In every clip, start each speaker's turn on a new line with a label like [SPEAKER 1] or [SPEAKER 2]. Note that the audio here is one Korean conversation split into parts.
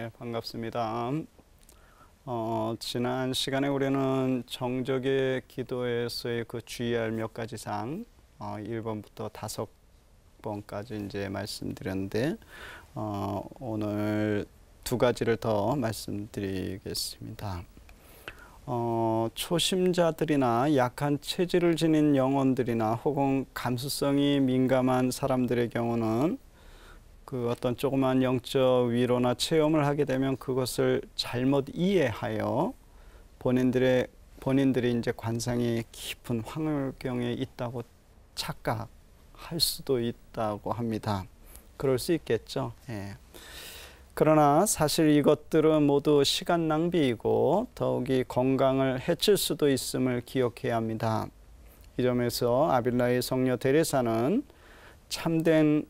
[SPEAKER 1] 네, 반갑습니다. 지난 시간에 우리는 정적의 기도에서의 그 주의할 몇 가지 상, 1번부터 5번까지 이제 말씀드렸는데, 오늘 두 가지를 더 말씀드리겠습니다. 초심자들이나 약한 체질을 지닌 영혼들이나 혹은 감수성이 민감한 사람들의 경우는 그 어떤 조그만 영적 위로나 체험을 하게 되면 그것을 잘못 이해하여 본인들이 이제 관상이 깊은 황홀경에 있다고 착각할 수도 있다고 합니다. 그럴 수 있겠죠. 예. 그러나 사실 이것들은 모두 시간 낭비이고 더욱이 건강을 해칠 수도 있음을 기억해야 합니다. 이 점에서 아빌라의 성녀 데레사는 참된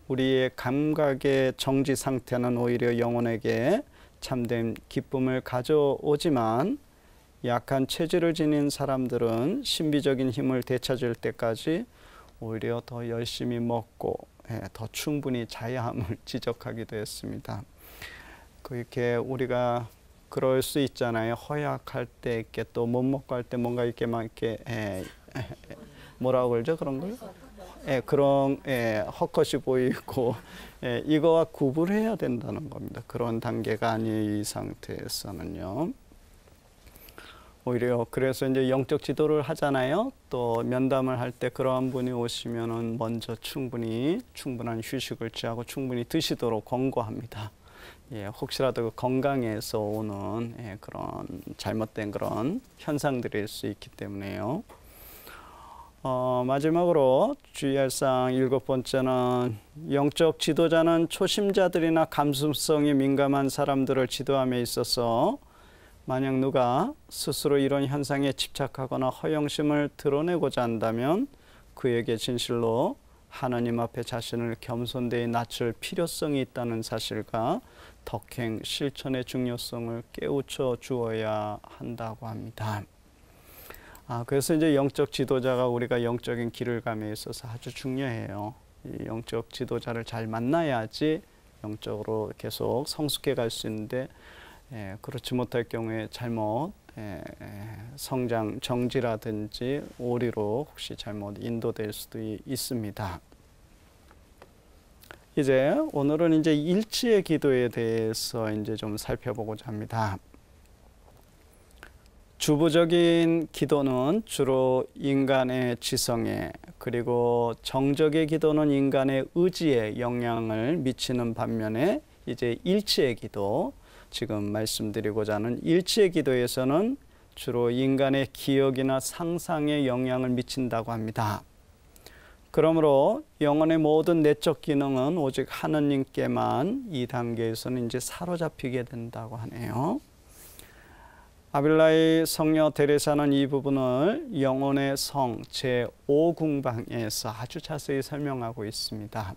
[SPEAKER 1] 우리의 감각의 정지 상태는 오히려 영혼에게 참된 기쁨을 가져오지만 약한 체질을 지닌 사람들은 신비적인 힘을 되찾을 때까지 오히려 더 열심히 먹고 더 충분히 자야 함을 지적하기도 했습니다. 그렇게 우리가 그럴 수 있잖아요. 허약할 때 이렇게 또 못 먹고 할 때 뭔가 이렇게 막 이렇게 뭐라고 그러죠? 그런 걸? 그런 헛것이 보이고 이거와 구분해야 된다는 겁니다. 그런 단계가 아닌 이 상태에서는요. 오히려 그래서 이제 영적 지도를 하잖아요. 또 면담을 할 때 그러한 분이 오시면은 먼저 충분한 휴식을 취하고 충분히 드시도록 권고합니다. 혹시라도 건강에서 오는 그런 잘못된 그런 현상들일 수 있기 때문에요. 마지막으로 주의할 사항 7번째는 영적 지도자는 초심자들이나 감수성이 민감한 사람들을 지도함에 있어서 만약 누가 스스로 이런 현상에 집착하거나 허영심을 드러내고자 한다면 그에게 진실로 하나님 앞에 자신을 겸손되이 낮출 필요성이 있다는 사실과 덕행, 실천의 중요성을 깨우쳐 주어야 한다고 합니다. 그래서 이제 영적 지도자가 우리가 영적인 길을 감에 있어서 아주 중요해요. 이 영적 지도자를 잘 만나야지 영적으로 계속 성숙해 갈 수 있는데 그렇지 못할 경우에 잘못 성장 정지라든지 오리로 혹시 잘못 인도될 수도 있습니다. 이제 오늘은 이제 일치의 기도에 대해서 이제 좀 살펴보고자 합니다. 주부적인 기도는 주로 인간의 지성에 그리고 정적의 기도는 인간의 의지에 영향을 미치는 반면에 이제 일치의 기도, 지금 말씀드리고자 하는 일치의 기도에서는 주로 인간의 기억이나 상상에 영향을 미친다고 합니다. 그러므로 영혼의 모든 내적 기능은 오직 하느님께만 이 단계에서는 이제 사로잡히게 된다고 하네요. 아빌라의 성녀 데레사는 이 부분을 영혼의 성 제5궁방에서 아주 자세히 설명하고 있습니다.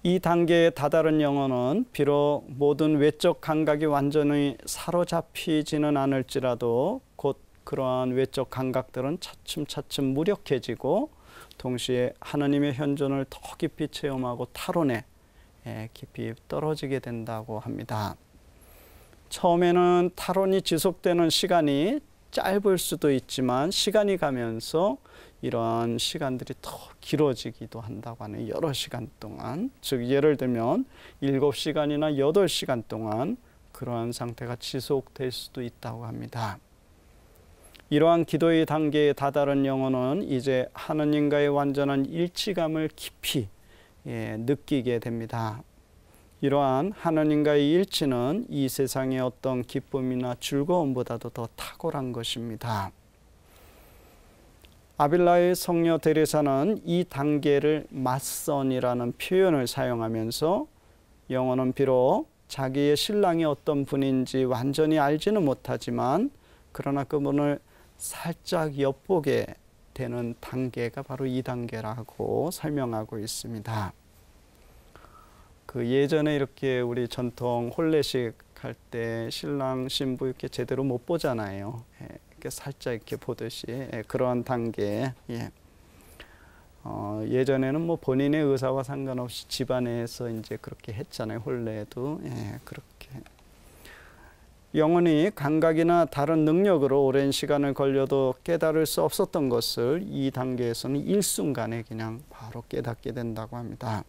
[SPEAKER 1] 이 단계에 다다른 영혼은 비록 모든 외적 감각이 완전히 사로잡히지는 않을지라도 곧 그러한 외적 감각들은 차츰차츰 무력해지고 동시에 하나님의 현존을 더 깊이 체험하고 타론에 깊이 떨어지게 된다고 합니다. 처음에는 타론이 지속되는 시간이 짧을 수도 있지만 시간이 가면서 이러한 시간들이 더 길어지기도 한다고 하네요. 여러 시간 동안. 즉 예를 들면 7시간이나 8시간 동안 그러한 상태가 지속될 수도 있다고 합니다. 이러한 기도의 단계에 다다른 영혼은 이제 하느님과의 완전한 일치감을 깊이 느끼게 됩니다. 이러한 하나님과의 일치는 이 세상의 어떤 기쁨이나 즐거움보다도 더 탁월한 것입니다. 아빌라의 성녀 데레사는 이 단계를 맞선이라는 표현을 사용하면서 영혼은 비록 자기의 신랑이 어떤 분인지 완전히 알지는 못하지만 그러나 그분을 살짝 엿보게 되는 단계가 바로 이 단계라고 설명하고 있습니다. 그 예전에 이렇게 우리 전통 혼례식 할 때 신랑 신부 이렇게 제대로 못 보잖아요. 이렇게 살짝 이렇게 보듯이 그러한 단계. 예전에는 뭐 본인의 의사와 상관없이 집안에서 이제 그렇게 했잖아요. 혼례도. 예, 그렇게. 영혼이 감각이나 다른 능력으로 오랜 시간을 걸려도 깨달을 수 없었던 것을 이 단계에서는 일순간에 그냥 바로 깨닫게 된다고 합니다.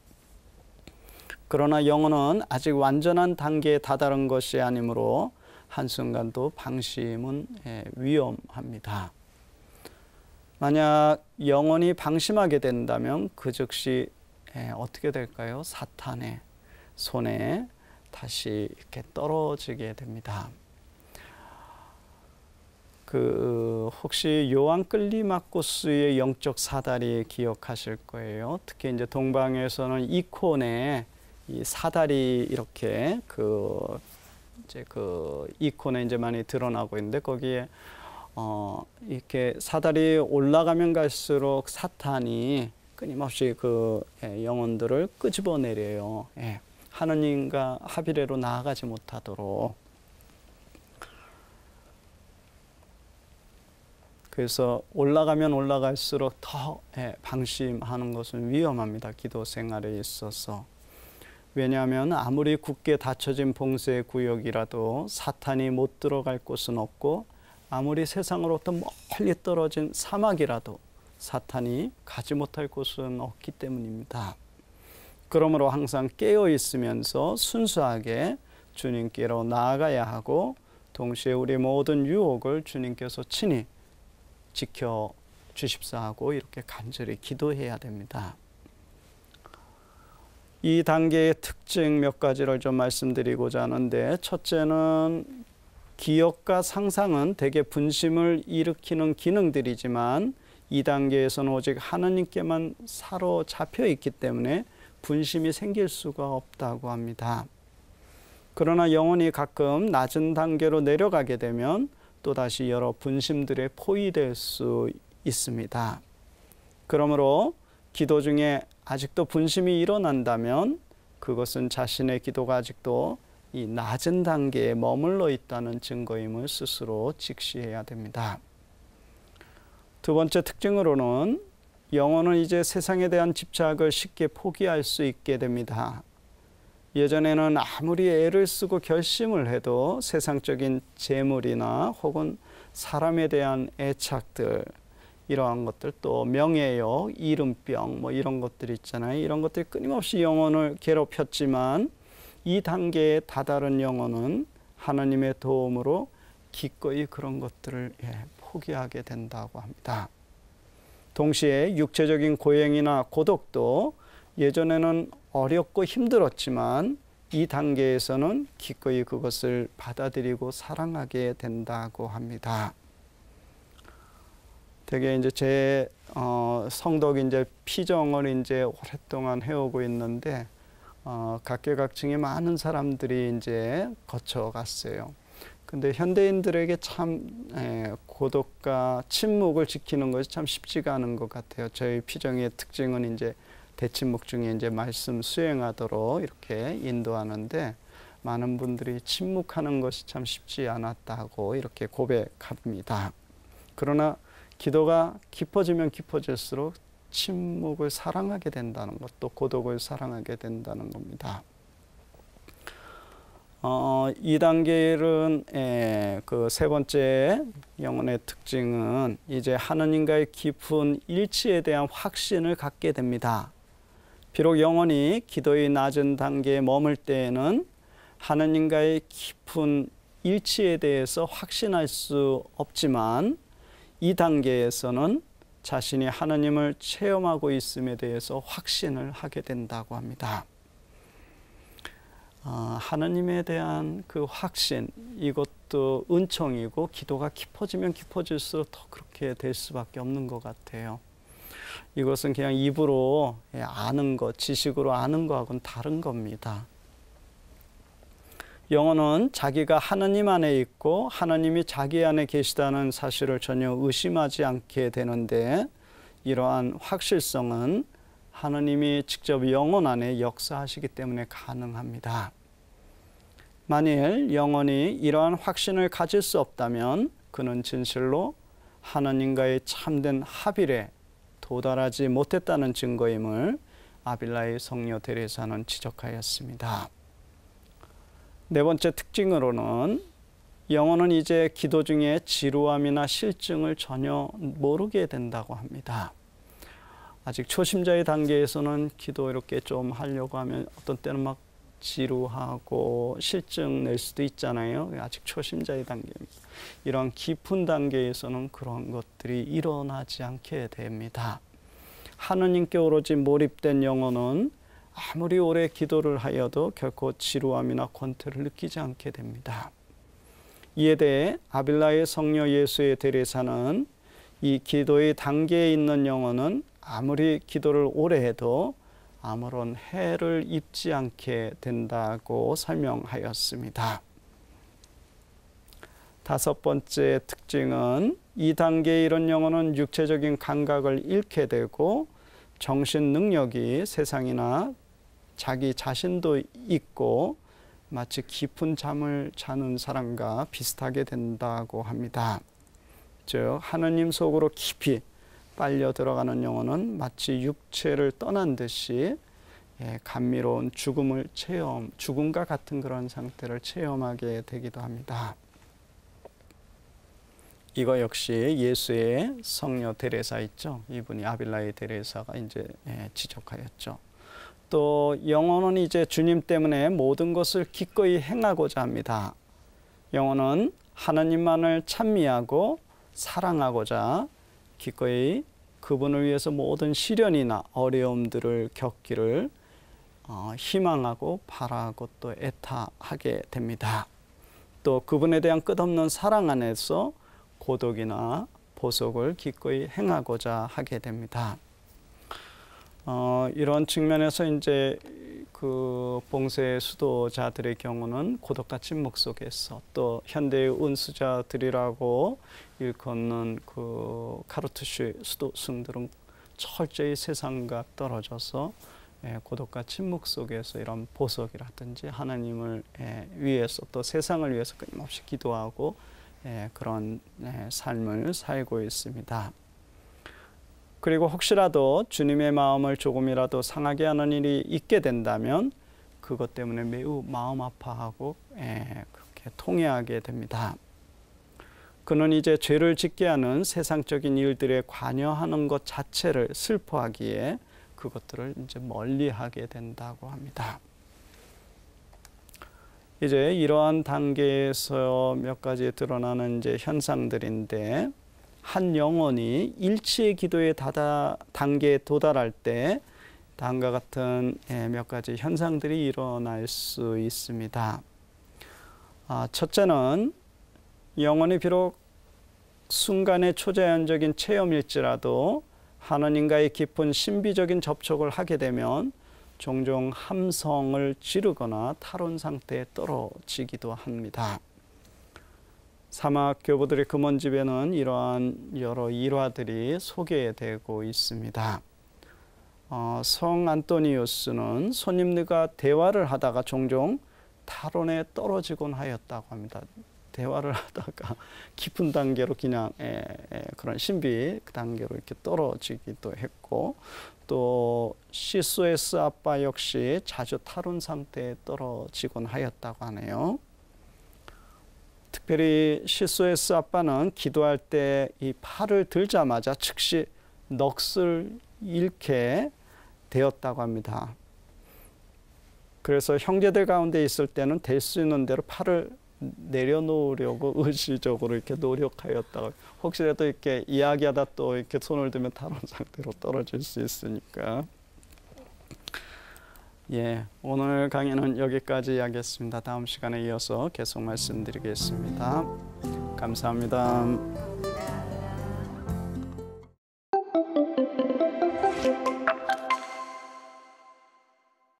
[SPEAKER 1] 그러나 영혼은 아직 완전한 단계에 다다른 것이 아니므로 한순간도 방심은 위험합니다. 만약 영혼이 방심하게 된다면 그 즉시 어떻게 될까요? 사탄의 손에 다시 이렇게 떨어지게 됩니다. 혹시 요한 끌리마코스의 영적 사다리 기억하실 거예요. 특히 이제 동방에서는 이콘에 이 사다리 이렇게 이콘에 이제 많이 드러나고 있는데 거기에 이렇게 사다리 올라가면 갈수록 사탄이 끊임없이 영혼들을 끄집어내려요. 예. 하느님과 합의례로 나아가지 못하도록. 그래서 올라가면 올라갈수록 더 방심하는 것은 위험합니다. 기도 생활에 있어서. 왜냐하면 아무리 굳게 닫혀진 봉쇄의 구역이라도 사탄이 못 들어갈 곳은 없고 아무리 세상으로부터 멀리 떨어진 사막이라도 사탄이 가지 못할 곳은 없기 때문입니다. 그러므로 항상 깨어 있으면서 순수하게 주님께로 나아가야 하고 동시에 우리 모든 유혹을 주님께서 친히 지켜 주십사 하고 이렇게 간절히 기도해야 됩니다. 이 단계의 특징 몇 가지를 좀 말씀드리고자 하는데, 첫째는 기억과 상상은 대개 분심을 일으키는 기능들이지만 이 단계에서는 오직 하나님께만 사로잡혀 있기 때문에 분심이 생길 수가 없다고 합니다. 그러나 영혼이 가끔 낮은 단계로 내려가게 되면 또다시 여러 분심들에 포위될 수 있습니다. 그러므로 기도 중에 아직도 분심이 일어난다면 그것은 자신의 기도가 아직도 이 낮은 단계에 머물러 있다는 증거임을 스스로 직시해야 됩니다. 두 번째 특징으로는 영혼은 이제 세상에 대한 집착을 쉽게 포기할 수 있게 됩니다. 예전에는 아무리 애를 쓰고 결심을 해도 세상적인 재물이나 혹은 사람에 대한 애착들, 이러한 것들, 또 명예욕, 이름병 뭐 이런 것들 있잖아요. 이런 것들이 끊임없이 영혼을 괴롭혔지만 이 단계에 다다른 영혼은 하나님의 도움으로 기꺼이 그런 것들을 포기하게 된다고 합니다. 동시에 육체적인 고행이나 고독도 예전에는 어렵고 힘들었지만 이 단계에서는 기꺼이 그것을 받아들이고 사랑하게 된다고 합니다. 되게 이제 제 성덕이 이제 피정을 이제 오랫동안 해오고 있는데 각계각층의 많은 사람들이 이제 거쳐갔어요. 근데 현대인들에게 참 고독과 침묵을 지키는 것이 참 쉽지가 않은 것 같아요. 저희 피정의 특징은 이제 대침묵 중에 이제 말씀 수행하도록 이렇게 인도하는데 많은 분들이 침묵하는 것이 참 쉽지 않았다고 이렇게 고백합니다. 그러나 기도가 깊어지면 깊어질수록 침묵을 사랑하게 된다는 것, 또 고독을 사랑하게 된다는 겁니다. 이 단계는 그 세 번째 영혼의 특징은 이제 하느님과의 깊은 일치에 대한 확신을 갖게 됩니다. 비록 영혼이 기도의 낮은 단계에 머물 때에는 하느님과의 깊은 일치에 대해서 확신할 수 없지만 이 단계에서는 자신이 하느님을 체험하고 있음에 대해서 확신을 하게 된다고 합니다. 하느님에 대한 그 확신, 이것도 은총이고 기도가 깊어지면 깊어질수록 더 그렇게 될 수밖에 없는 것 같아요. 이것은 그냥 입으로 아는 것, 지식으로 아는 것하고는 다른 겁니다. 영혼은 자기가 하느님 안에 있고 하느님이 자기 안에 계시다는 사실을 전혀 의심하지 않게 되는데 이러한 확실성은 하느님이 직접 영혼 안에 역사하시기 때문에 가능합니다. 만일 영혼이 이러한 확신을 가질 수 없다면 그는 진실로 하느님과의 참된 합일에 도달하지 못했다는 증거임을 아빌라의 성녀 데레사는 지적하였습니다. 네 번째 특징으로는 영혼은 이제 기도 중에 지루함이나 실증을 전혀 모르게 된다고 합니다. 아직 초심자의 단계에서는 기도 이렇게 좀 하려고 하면 어떤 때는 막 지루하고 실증 낼 수도 있잖아요. 아직 초심자의 단계입니다. 이런 깊은 단계에서는 그런 것들이 일어나지 않게 됩니다. 하느님께 오로지 몰입된 영혼은 아무리 오래 기도를 하여도 결코 지루함이나 권태를 느끼지 않게 됩니다. 이에 대해 아빌라의 성녀 예수의 데레사는 이 기도의 단계에 있는 영혼은 아무리 기도를 오래 해도 아무런 해를 입지 않게 된다고 설명하였습니다. 다섯 번째 특징은 이 단계에 이른 영혼은 육체적인 감각을 잃게 되고 정신 능력이 세상이나 자기 자신도 잊고 마치 깊은 잠을 자는 사람과 비슷하게 된다고 합니다. 즉 하느님 속으로 깊이 빨려 들어가는 영혼은 마치 육체를 떠난 듯이 감미로운 죽음과 같은 그런 상태를 체험하게 되기도 합니다. 이거 역시 예수의 성녀 데레사 있죠. 이분이 아빌라의 데레사가 이제 지적하였죠. 또 영혼은 이제 주님 때문에 모든 것을 기꺼이 행하고자 합니다. 영혼은 하나님만을 찬미하고 사랑하고자 기꺼이 그분을 위해서 모든 시련이나 어려움들을 겪기를 희망하고 바라고 또 애타하게 됩니다. 또 그분에 대한 끝없는 사랑 안에서 고독이나 보속을 기꺼이 행하고자 하게 됩니다. 이런 측면에서 이제 그 봉쇄 수도자들의 경우는 고독과 침묵 속에서 또 현대의 은수자들이라고 일컫는 그 카르투슈 수도승들은 철저히 세상과 떨어져서 고독과 침묵 속에서 이런 보석이라든지 하나님을 위해서 또 세상을 위해서 끊임없이 기도하고 그런 삶을 살고 있습니다. 그리고 혹시라도 주님의 마음을 조금이라도 상하게 하는 일이 있게 된다면 그것 때문에 매우 마음 아파하고 그렇게 통회하게 됩니다. 그는 이제 죄를 짓게 하는 세상적인 일들에 관여하는 것 자체를 슬퍼하기에 그것들을 이제 멀리하게 된다고 합니다. 이제 이러한 단계에서 몇 가지 드러나는 이제 현상들인데, 한 영혼이 일치의 기도의 단계에 도달할 때 다음과 같은 몇 가지 현상들이 일어날 수 있습니다. 첫째는 영혼이 비록 순간의 초자연적인 체험일지라도 하나님과의 깊은 신비적인 접촉을 하게 되면 종종 함성을 지르거나 탈원 상태에 떨어지기도 합니다. 사막 교부들의 금원집에는 이러한 여러 일화들이 소개되고 있습니다. 성 안토니우스는 손님들과 대화를 하다가 종종 탈원에 떨어지곤 하였다고 합니다. 대화를 하다가 깊은 단계로 그냥 그런 신비 단계로 이렇게 떨어지기도 했고, 또 시소에스 아빠 역시 자주 탈원 상태에 떨어지곤 하였다고 하네요. 특별히 시소에스 아빠는 기도할 때 이 팔을 들자마자 즉시 넋을 잃게 되었다고 합니다. 그래서 형제들 가운데 있을 때는 될 수 있는 대로 팔을 내려놓으려고 의지적으로 이렇게 노력하였다고. 혹시라도 이렇게 이야기하다 또 이렇게 손을 들면 탈원 상태로 떨어질 수 있으니까. 오늘 강의는 여기까지 하겠습니다. 다음 시간에 이어서 계속 말씀드리겠습니다. 감사합니다.